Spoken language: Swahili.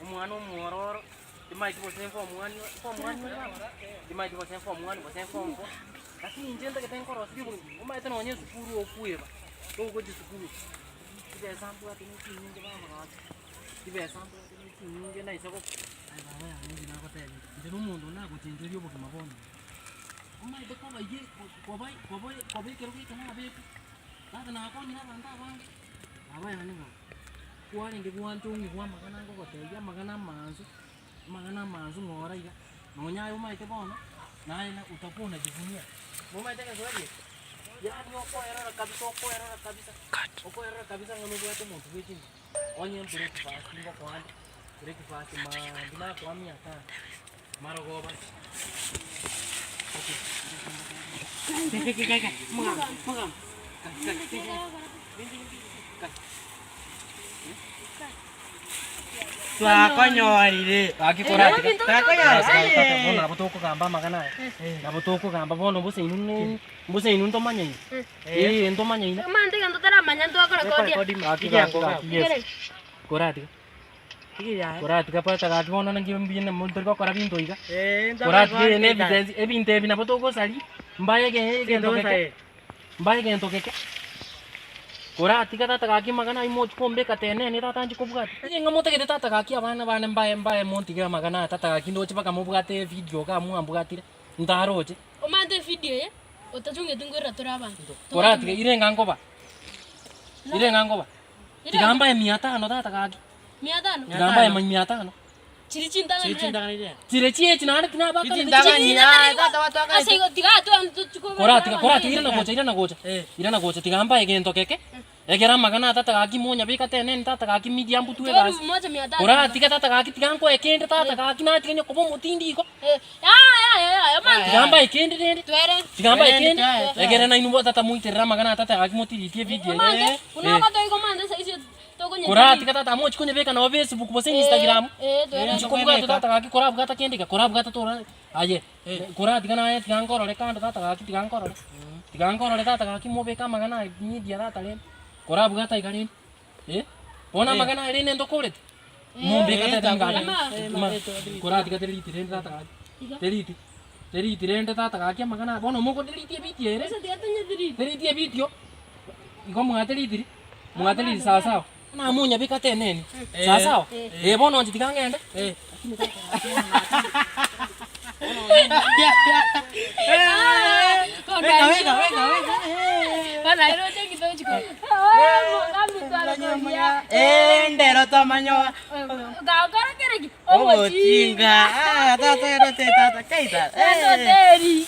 Umwana umwororo. Dimaiti bose form 1, form 1. Dimaiti bose form 1, bose form 4. Lakini njenda ketenkoro siku umaita nonye sukuru okueba. Togo sukuru. Ibe sambu ati ni nyingi baba. Ibe sambu ati ni nyingi na isoko. Ai baba ya nyingi na koteli. Ndero mundu na kuchenjeri obo kamabono. Umaita ko baye ko bai kero ki kana abe. Tata na ko ni na banda bangi. Baba ya nyingi. Kwa ndi kuantungi kwa magana ngo koteli magana manzu ngora iga. Nonyayo umaita bono. Naye na utakuwa unajivunia. Mama itaka kwaje? Yaani okoerera kabisa. Okoerera kabisa ngombe watu mtu wetu. Onye breakfast ngo kwandi. Breakfast ndina kwa miaka. Marogoba. Okay. Mugam. Twakonyorire. Akikorati. Twakonyorire. Bona abotoko gamba magana. Abotoko gamba bono bose inun to manyai. Ento manyai. Mante kan tara manyan to akora Yes. Korati. Korati ka pata ka bono nang gimbine mundur ko kora binto iga. Korati ne evidence ebinte bina botoko sali. Mbaye gen to keke. Korati ka tata kaki magana imoch kombe katene ni tata nji kubugati. Inga mote ke tata kaki abana bana mbaye monti ke magana tata kaki ndo chipa kamubugate video ka mu ambugatire. Ndaroje. Omante video ye. Otachunge tungura turaba. Korati ke irenga ngoba. Tigamba ya 500 tata kaki. 500. Tigamba ya 500. Chirichindanga Chire chie chinana tinaba ka. Tata watu aka. Ase go tiga tu chuko. Korati irana gocha tigamba egento keke. Egera magana tata kaki monya bika tene tata kaki media mbutu ega. Moja 500. Korati ka tata kaki tiganko ekende tata kaki na tigenyo kobo mutindi ko. Ya man. Tigamba ekende dende. Twere. Tigamba ekende. Egera na inu tata muiterera magana tata kaki mutiri tie video. Una ka to komanda saisi to konye. Korati ka tata mochi kunye beka na Facebook bose Instagram. Twere. Chikobuga tata kaki korab gata kendika korab gata tora. Aye. Korati kana aya tigankoro le kanda tata kaki tigankoro. Tigankoro le tata kaki mobeka magana media tata le. Korab gata igarin. Ona magana ile nendo korete. Mobeka tata ngana. Korati ka delete renda tata kaki. Delete renda tata kaki magana bono moko delete video ere. Delete video. Ngomo ngatelite. Mungateli sawa. Na munya bika teneni. Sawa. Bono nji tikangende. Venga. Para iro tengi to chiko. Ndero tomanyoa. Gakara kereki. Omo chinga. Tata kaita. Teri.